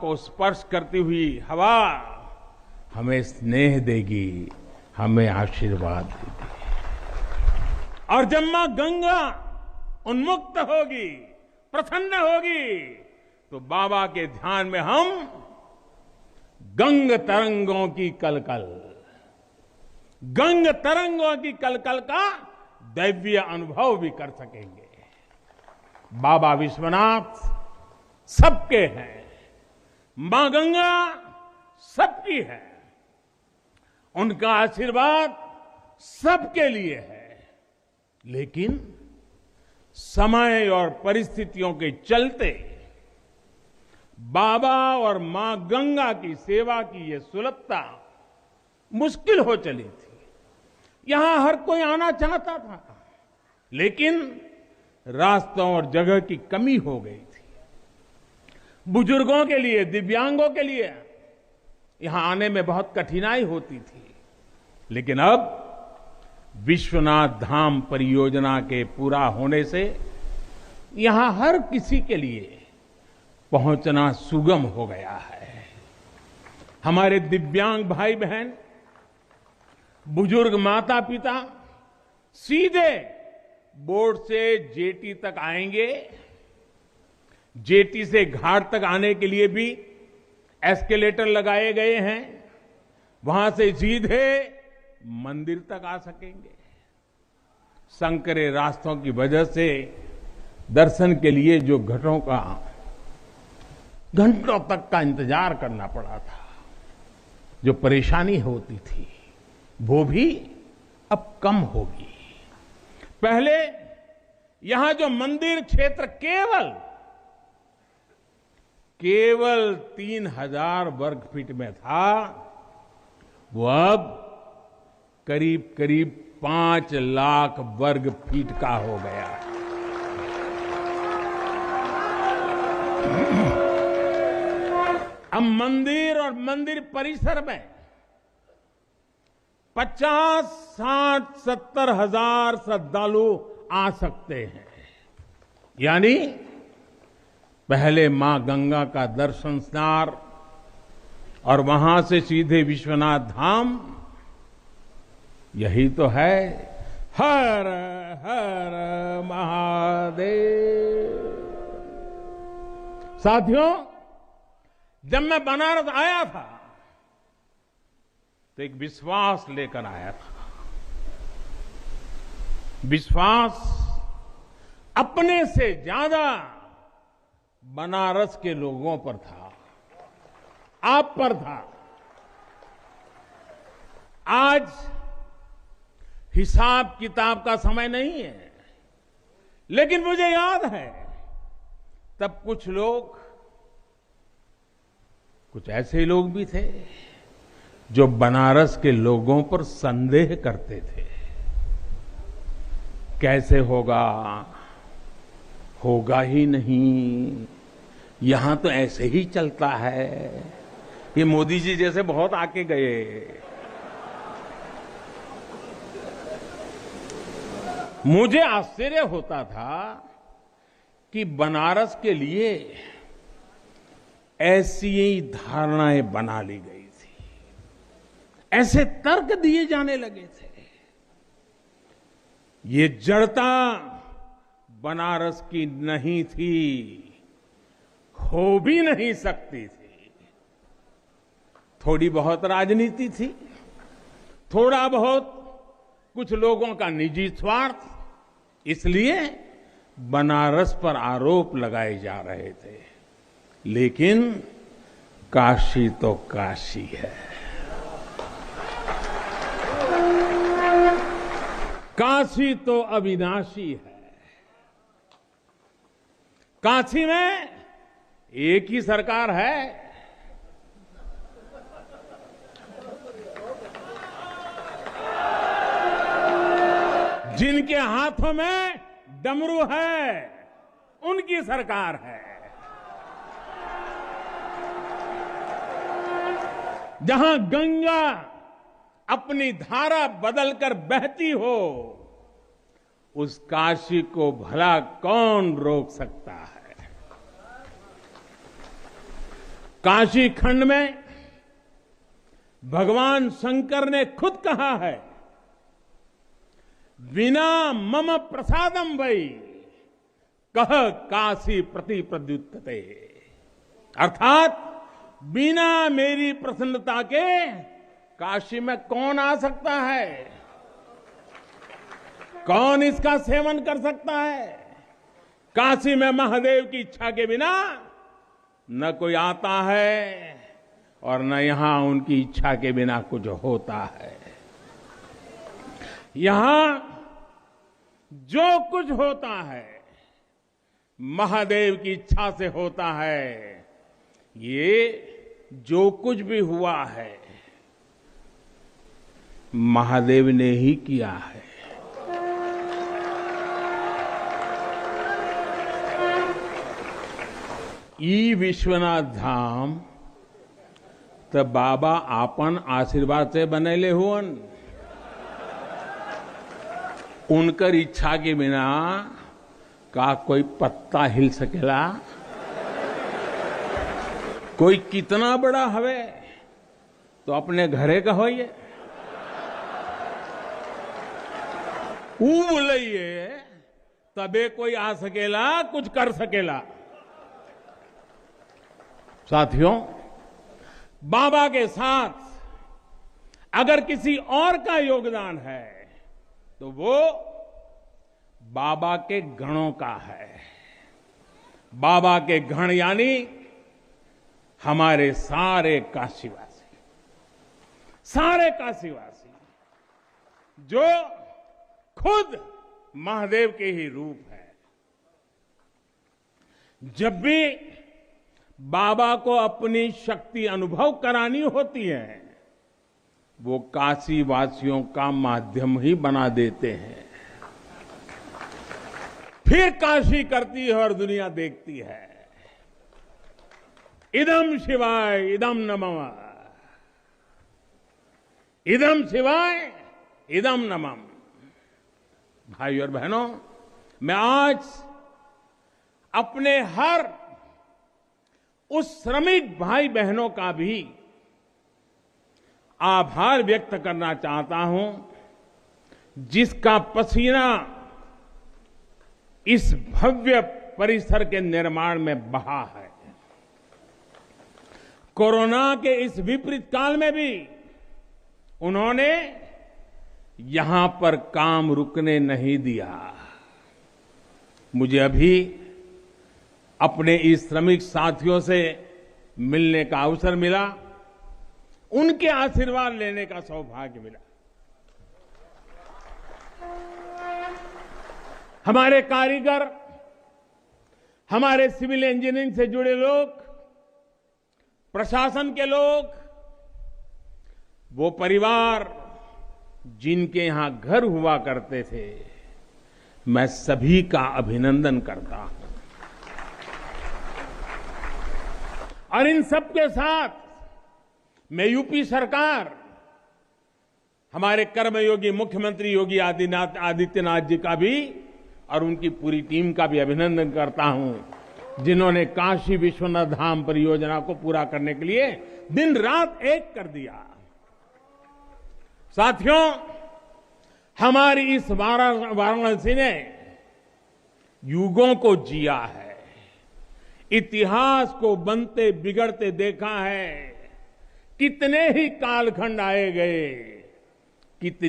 को स्पर्श करती हुई हवा हमें स्नेह देगी, हमें आशीर्वाद देगी। और जब मां गंगा उन्मुक्त होगी, प्रसन्न होगी, तो बाबा के ध्यान में हम गंग तरंगों की कलकल, गंग तरंगों की कलकल का दैवीय अनुभव भी कर सकेंगे। बाबा विश्वनाथ सबके हैं, मां गंगा सबकी है, उनका आशीर्वाद सबके लिए है। लेकिन समय और परिस्थितियों के चलते बाबा और मां गंगा की सेवा की यह सुलभता मुश्किल हो चली थी। यहां हर कोई आना चाहता था, लेकिन रास्तों और जगह की कमी हो गई थी। बुजुर्गों के लिए, दिव्यांगों के लिए यहां आने में बहुत कठिनाई होती थी। लेकिन अब विश्वनाथ धाम परियोजना के पूरा होने से यहां हर किसी के लिए पहुंचना सुगम हो गया है। हमारे दिव्यांग भाई बहन, बुजुर्ग माता पिता सीधे बोर्ड से जेटी तक आएंगे। जेटी से घाट तक आने के लिए भी एस्केलेटर लगाए गए हैं, वहां से सीधे मंदिर तक आ सकेंगे। संकरे रास्तों की वजह से दर्शन के लिए जो घंटों तक का इंतजार करना पड़ा था, जो परेशानी होती थी, वो भी अब कम होगी। पहले यहां जो मंदिर क्षेत्र केवल 3000 वर्ग फीट में था, वो अब करीब करीब 5 लाख वर्ग फीट का हो गया। अब मंदिर और मंदिर परिसर में 50, 60, 70 हजार श्रद्धालु आ सकते हैं। यानी पहले मां गंगा का दर्शन स्नान और वहां से सीधे विश्वनाथ धाम, यही तो है हर हर महादेव। साथियों, जब मैं बनारस आया था तो एक विश्वास लेकर आया था। विश्वास अपने से ज्यादा बनारस के लोगों पर था, आप पर था। आज हिसाब किताब का समय नहीं है, लेकिन मुझे याद है तब कुछ ऐसे लोग भी थे जो बनारस के लोगों पर संदेह करते थे। कैसे होगा ही नहीं, यहां तो ऐसे ही चलता है, ये मोदी जी जैसे बहुत आके गए। मुझे आश्चर्य होता था कि बनारस के लिए ऐसी ही धारणाएं बना ली गई थी, ऐसे तर्क दिए जाने लगे थे। ये जड़ता बनारस की नहीं थी, हो भी नहीं सकती थी। थोड़ी बहुत राजनीति थी, थोड़ा बहुत कुछ लोगों का निजी स्वार्थ, इसलिए बनारस पर आरोप लगाए जा रहे थे। लेकिन काशी तो काशी है, काशी तो अविनाशी है। काशी में एक ही सरकार है, जिनके हाथों में डमरू है, उनकी सरकार है। जहां गंगा अपनी धारा बदलकर बहती हो, उस काशी को भला कौन रोक सकता है। काशी खंड में भगवान शंकर ने खुद कहा है, विना मम प्रसादम वै कह काशी प्रति प्रद्युत्ते, अर्थात बिना मेरी प्रसन्नता के काशी में कौन आ सकता है, कौन इसका सेवन कर सकता है। काशी में महादेव की इच्छा के बिना न कोई आता है और न यहां उनकी इच्छा के बिना कुछ होता है। यहां जो कुछ होता है महादेव की इच्छा से होता है। ये जो कुछ भी हुआ है महादेव ने ही किया है। ई विश्वनाथ धाम तो बाबा आपन आशीर्वाद से बनेले हुअन। उनकर इच्छा के बिना का कोई पत्ता हिल सकेला। कोई कितना बड़ा हवे तो अपने घरे का होइए, बोलिए तबे कोई आ सकेला, कुछ कर सकेला। साथियों, बाबा के साथ अगर किसी और का योगदान है तो वो बाबा के गणों का है। बाबा के गण यानी हमारे सारे काशीवासी, सारे काशीवासी जो खुद महादेव के ही रूप है। जब भी बाबा को अपनी शक्ति अनुभव करानी होती है वो काशी वासियों का माध्यम ही बना देते हैं। फिर काशी करती है और दुनिया देखती है। इदम शिवाय इदम नमः, इदम शिवाय इदम नमः। भाई और बहनों, मैं आज अपने हर उस श्रमिक भाई बहनों का भी आभार व्यक्त करना चाहता हूं जिसका पसीना इस भव्य परिसर के निर्माण में बहा है। कोरोना के इस विपरीत काल में भी उन्होंने यहां पर काम रुकने नहीं दिया। मुझे अभी अपने इस श्रमिक साथियों से मिलने का अवसर मिला, उनके आशीर्वाद लेने का सौभाग्य मिला। हमारे कारीगर, हमारे सिविल इंजीनियरिंग से जुड़े लोग, प्रशासन के लोग, वो परिवार जिनके यहां घर हुआ करते थे, मैं सभी का अभिनंदन करता हूं। और इन सबके साथ मैं यूपी सरकार, हमारे कर्मयोगी मुख्यमंत्री योगी आदित्यनाथ जी का भी और उनकी पूरी टीम का भी अभिनंदन करता हूं जिन्होंने काशी विश्वनाथ धाम परियोजना को पूरा करने के लिए दिन रात एक कर दिया। साथियों, हमारी इस वाराणसी ने युगों को जिया है, इतिहास को बनते बिगड़ते देखा है। कितने ही कालखंड आए गए, कितनी